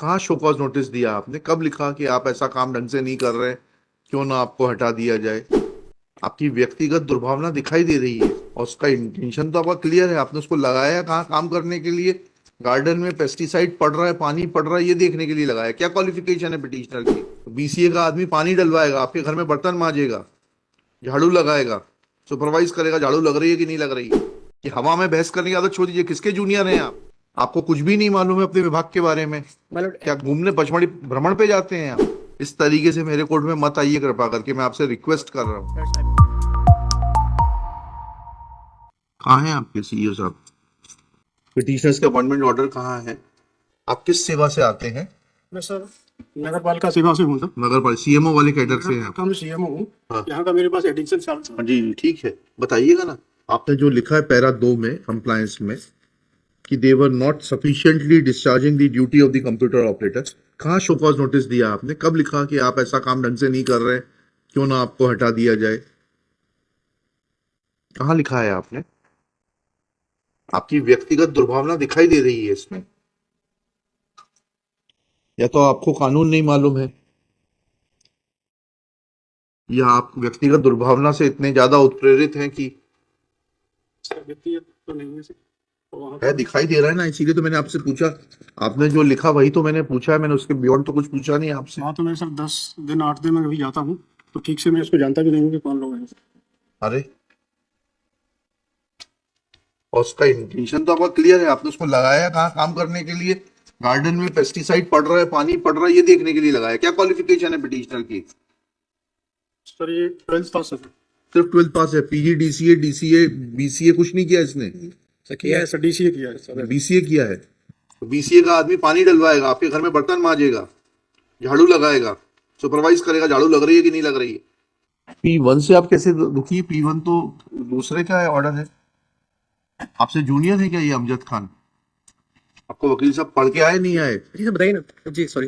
कहाँ show cause notice दिया आपने? कब लिखा कि आप ऐसा काम ढंग से नहीं कर रहे, क्यों ना आपको हटा दिया जाए? आपकी व्यक्तिगत दुर्भावना दिखाई दे रही है और उसका इंटेंशन तो आपका क्लियर है। आपने उसको लगाया कहाँ काम करने के लिए? गार्डन में पेस्टिसाइड पड़ रहा है, पानी पड़ रहा है, ये देखने के लिए लगाया। क्या क्वालिफिकेशन है पिटिशनर की? बीसीए का आदमी पानी डलवाएगा, आपके घर में बर्तन मांजेगा, झाड़ू लगाएगा, सुपरवाइज करेगा झाड़ू लग रही है कि नहीं लग रही है। कि हवा में बहस करने की आदत छोड़ दीजिए। किसके जूनियर हैं आप? आपको कुछ भी नहीं मालूम है अपने विभाग के बारे में? मतलब क्या घूमने पचमढ़ी भ्रमण पे जाते हैं आप? इस तरीके से मेरे कोर्ट में मत आइए कृपा करके, मैं आपसे रिक्वेस्ट कर रहा हूँ। कहाँ हैं आपके सीईओ साहब? पिटिशनर्स के अपॉइंटमेंट ऑर्डर कहाँ है? आप किस सेवा से आते हैं? मैं सर नगर पालिका सेवा से हूँ सर। नगर पालिका सीएमओ वाले कैडर से हैं आप? मैं सीएमओ हूँ। हाँ। यहाँ का मेरे पास एडिक्शन चार्ज हाँ जी जी, ठीक है, बताइएगा ना। आपने जो लिखा है पैरा 2 में कंप्लायंस में कि they were not sufficiently discharging the duty of the computer operator, कहाँ शो कॉज नोटिस दिया आपने? कब लिखा कि आप ऐसा काम ढंग से नहीं कर रहे, क्यों ना आपको हटा दिया जाए? कहाँ लिखा है आपने? आपकी व्यक्तिगत दुर्भावना दिखाई दे रही है इसमें। या तो आपको कानून नहीं मालूम है, या आप व्यक्तिगत दुर्भावना से इतने ज्यादा उत्प्रेरित हैं कि व्यक्तिगत तो नहीं है सर। तो वहाँ है, दिखाई दे रहा है ना, इसीलिए तो मैंने आपसे पूछा। आपने जो लिखा वही तो मैंने पूछा है, मैंने उसके बियॉन्ड तो कुछ पूछा नहीं आपसे। वहाँ तो मेरे सर 10 दिन 8 दिन में कभी जाता हूँ तो ठीक से मैं इसको जानता भी नहीं हूँ कि कौन लोग हैं। अरे, और उसका इंटेंशन तो आपका क्लियर है। आपने उसको लगाया कहाँ काम करने के लिए? गार्डन में पेस्टिसाइड पड़ रहा है, पानी पड़ रहा है, ये देखने के लिए लगाया। क्या क्वालिफिकेशन है पिटिशनर की? सर ये 12th पास है सिर्फ 12th पास है? पीजी, डीसीए, डीसीए, बीसीए कुछ नहीं किया इसने? सर। किया है सर, डीसीए किया है सर। बीसीए किया है? तो बीसीए का आदमी पानी डलवाएगा, आपके घर में बर्तन मांजेगा, झाड़ू लगाएगा, सुपरवाइज करेगा झाड़ू लग रही है कि नहीं लग रही है। P1 से आप कैसे दुखी है? P1 तो दूसरे का है, ऑर्डर है। आपसे जूनियर है क्या ये अमजद खान? आपको वकील साहब पढ़ के आए नहीं आए? जी सर बताइए ना। जी सॉरी।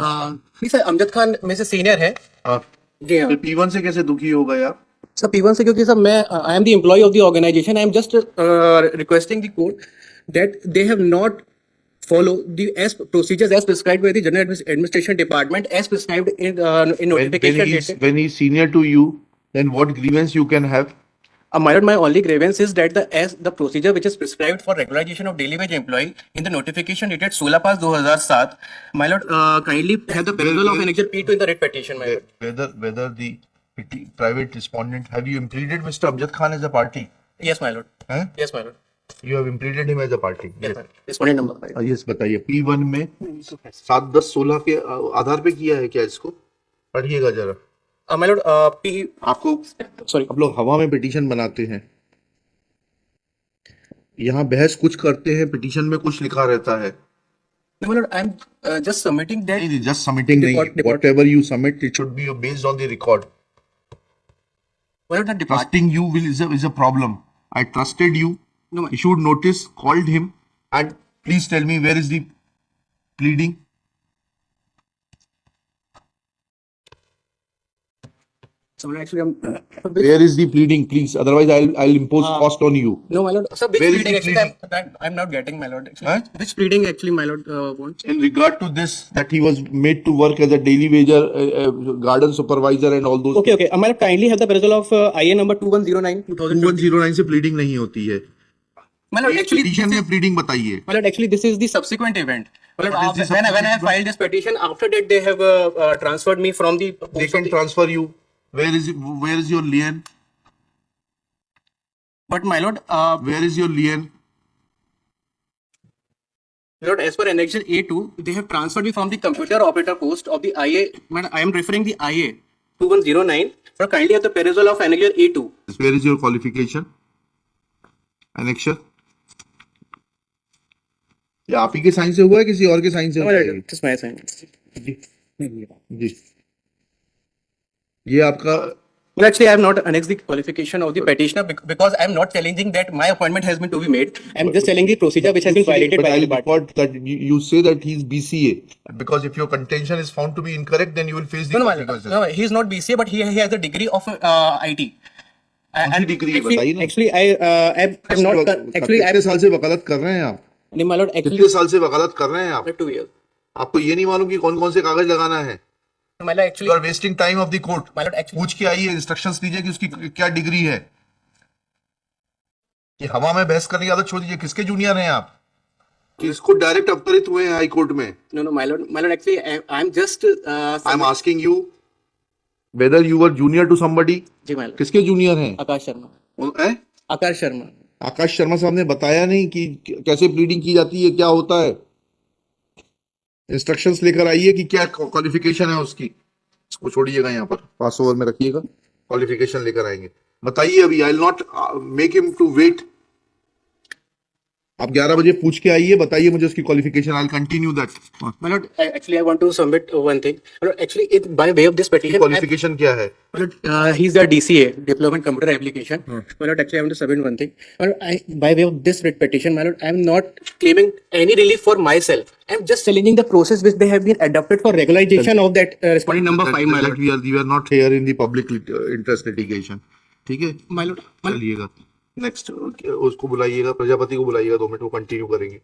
नहीं सर, अमजद खान में से सीनियर है। हाँ, जी हाँ फिर P1 से कैसे दुखी हो गए आप? सर। P1 से क्योंकि सर मैं I am the employee of the organisation. I am just requesting the court that they have not follow the as procedures as prescribed by the general administration department as prescribed in notification dated. When he's senior to you, then what grievance you can have? My lord, my only grievance is that the procedure which is prescribed for regularization of daily wage employee in the notification dated 16/5/2007, my lord, kindly have the perusal of annexure P2 in the writ petition, my lord. Whether the private respondent, have you implemented Mr. Amjad Khan as a party? Yes, my lord. Huh? Yes, my lord. You have implemented him as a party? Yes, my lord. Respondent number 5. Yes, बताइए। P1 में 7, 10, 16 के आधार पे किया है क्या इसको? पढ़िएगा जरा। My lord, P. आपको Sorry. आप लोग हवा में पिटीशन बनाते हैं, यहाँ बहस कुछ करते हैं, पिटीशन में कुछ लिखा रहता है। No, my lord, I'm just submitting that. नहीं, जस्ट सबमिटिंग नहीं, whatever you submit it should be based on the record. My lord, the department. Trusting you is a problem. I trusted you, No, my. issued notice, called him, and please tell me where is the pleading? So, my lord, actually, I'm. Where is the pleading, please? Otherwise, I'll impose cost on you. No, my lord. Sir, which Where is pleading the actually? I'm not getting, my lord. Actually, Huh? which pleading actually, my lord, wants? In regard to this, that he was made to work as a daily wager, garden supervisor, and all those. Okay, okay. My lord, kindly have the perusal of IA number 2109 2000. 2109 से pleading नहीं होती है। My lord, actually, Petition में pleading बताइए। my lord, actually, this is the subsequent event. My lord, What is the when I subsequent filed this petition, after that they have transferred me from the. They can transfer you. Where is your lien? But my lord, Where is your lien? Lord, as per annexure A2, they have transferred me from the computer operator post of the IA. Madam, I am referring the IA 2109. Sir, kindly have the perusal of annexure A2. Where is your qualification? Annexure? या आप ही के sign से हुआ है, किसी और के sign से हुआ है? This is my sign. जी जी, ये आपका। Well, actually, I have not annexed the qualification of the petitioner because I am not challenging that my appointment has been to be made. I am just telling the procedure which has been violated But by I'll the party. record that you say that he's BCA, because if your contention is found to be incorrect, then you will face the No, consequences. no, he is not BCA, but he has a degree of IT. कौन सी degree है बताइए ना। Actually, I'm not. Actually, कितने साल से वकालत कर रहे हैं आप? No, my lord, actually, कितने साल से वकालत कर रहे हैं आप? 2 years. आपको ये नहीं मालूम कि कौन कौन से कागज लगाना है? My lord, you actually, are wasting time of the court. my lord, actually, पूछ के आइए, इंस्ट्रक्शंस दीजिए कि उसकी क्या डिग्री है। कि हवा में बहस करने की आदत छोड़ दीजिए। किसके जूनियर हैं आप कि इसको डायरेक्ट अवतरित हुए हैं हाई कोर्ट में? no, no, my lord, actually, I'm just, I am asking you whether you are junior to somebody. जी, my lord, किसके जूनियर हैं? आकाश शर्मा, हैं? आकाश शर्मा, आकाश शर्मा साहब ने बताया नहीं कि कैसे प्लीडिंग की जाती है, क्या होता है। इंस्ट्रक्शंस लेकर आइए कि क्या क्वालिफिकेशन है उसकी। इसको छोड़िएगा, यहाँ पर पास ओवर में रखिएगा, क्वालिफिकेशन लेकर आएंगे। बताइए अभी। I will not make him to wait. आप 11 बजे पूछ के आइए, बताइए मुझे उसकी qualification. I will continue that. my lord, actually, I want to submit one thing. My lord, actually, by way of this petition, qualification क्या है? my lord, he's the DCA, Diploma in Computer Application. My lord, actually, I want to submit one thing. My lord, by way of this writ petition, my lord, I am not claiming any relief for myself. I am just challenging the process which they have been adopted for regularization of that respondent number 5, my lord. we are not here in the public interest litigation। ठीक है, My lord, चलिएगा next. उसको बुलाइएगा, प्रजापति को बुलाइएगा, 2 minute वो continue करेंगे।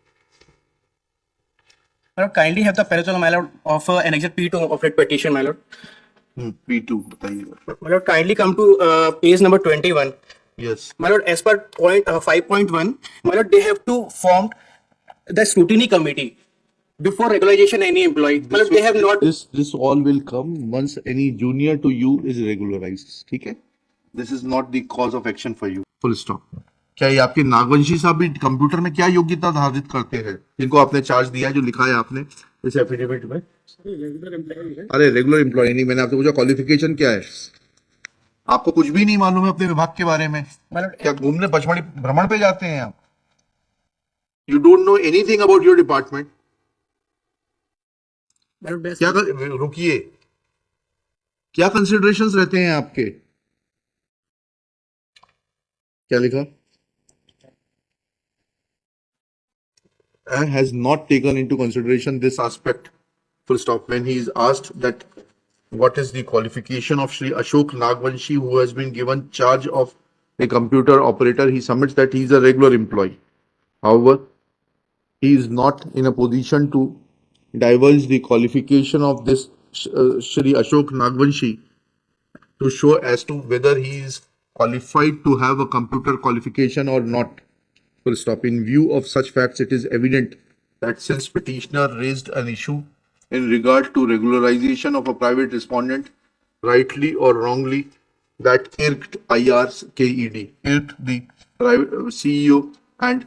my lord, kindly have the parallel, my lord, of annexure P2 of writ petition, my lord. P2 बताइएगा। My lord, kindly come to page number 21. Yes. My lord, as per point 5.1, my lord, they have to form the scrutiny committee before regularization any employee. My lord, they have not. This all will come once any junior to you is regularized। ठीक है, this is not the cause of action for you. Full stop. क्या ये आपके नागवंशी साहब भी computer में क्या योग्यता धारित करते हैं, जिनको आपने चार्ज दिया है, जो लिखा है आपने इस एफिडेविट में? अरे रेगुलर एम्प्लॉय नहीं, मैंने आपसे पूछा क्वालिफिकेशन क्या है। आपको कुछ भी नहीं मालूम है अपने विभाग के बारे में? My lord, क्या घूमने पचमढ़ी भ्रमण पे जाते हैं आप? You don't know anything about your department. my lord, best. क्या रुकिए, क्या कंसिडरेशंस रहते हैं आपके? क्या लिखा? Has not taken into consideration this aspect. Full stop. When he is asked that what is the qualification of Shri Ashok Nagvanshi, who has been given charge of a computer operator, he submits that he is a regular employee. However, he is not in a position to divulge the qualification of this Shri Ashok Nagvanshi to show as to whether he is qualified to have a computer qualification or not. Full stop. In view of such facts, it is evident that since petitioner raised an issue in regard to regularization of a private respondent, rightly or wrongly, that irked IR's KED, irked the private CEO, and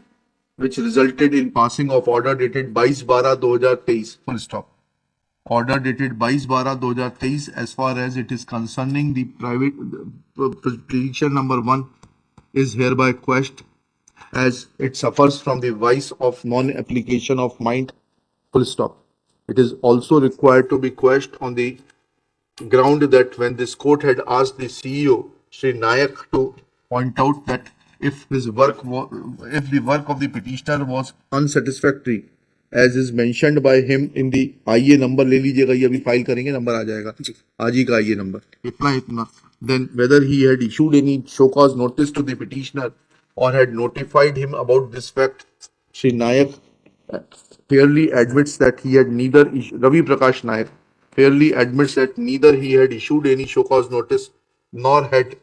which resulted in passing of order dated 22/12/2023. Full stop. Order dated 22/12/2023 as far as it is concerning the private petition number 1 is hereby quashed as it suffers from the vice of non-application of mind. Full stop. It is also required to be quashed on the ground that when this court had asked the CEO, Sri Nayak, to point out that if the work of the petitioner was unsatisfactory, as is mentioned by him in the IA number, ले लीजिएगा, ये अभी file करेंगे, number आ जाएगा आज ही का IA number, इतना, then whether he had issued any show cause notice to the petitioner or had notified him about this fact, Shri Nayak fairly admits that he had neither Ravi Prakash Nayak fairly admits that neither he had issued any show cause notice nor had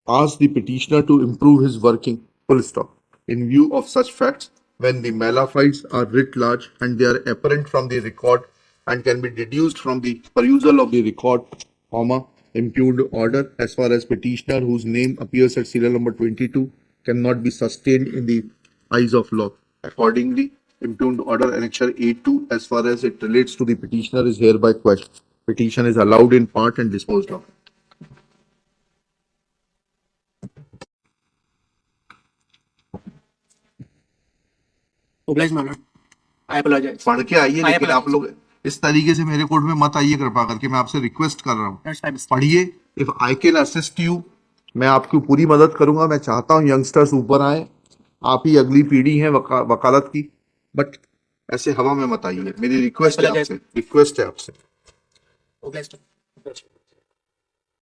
asked the petitioner to improve his working. Full stop. In view of such facts, when the malafides are writ large and they are apparent from the record and can be deduced from the perusal of the record, impugned order as far as petitioner whose name appears at serial number 22 cannot be sustained in the eyes of law. Accordingly, impugned order annexure A2 as far as it relates to the petitioner is hereby quashed. Petition is allowed in part and disposed of. Oblige, my lord. I apologize. पढ़ के आइए, लेकिन आप लोग इस तरीके से मेरे कोर्ट में मत आइए कृपा करके, मैं आपसे रिक्वेस्ट कर रहा हूँ। That's my mistake. पढ़िए। If I can assist you, मैं आपकी पूरी मदद करूंगा। मैं चाहता हूँ यंगस्टर्स ऊपर आए, आप ही अगली पीढ़ी है वकालत की, बट ऐसे हवा में मत आइए। मेरी रिक्वेस्ट है आपसे, रिक्वेस्ट है आपसे। Oblige.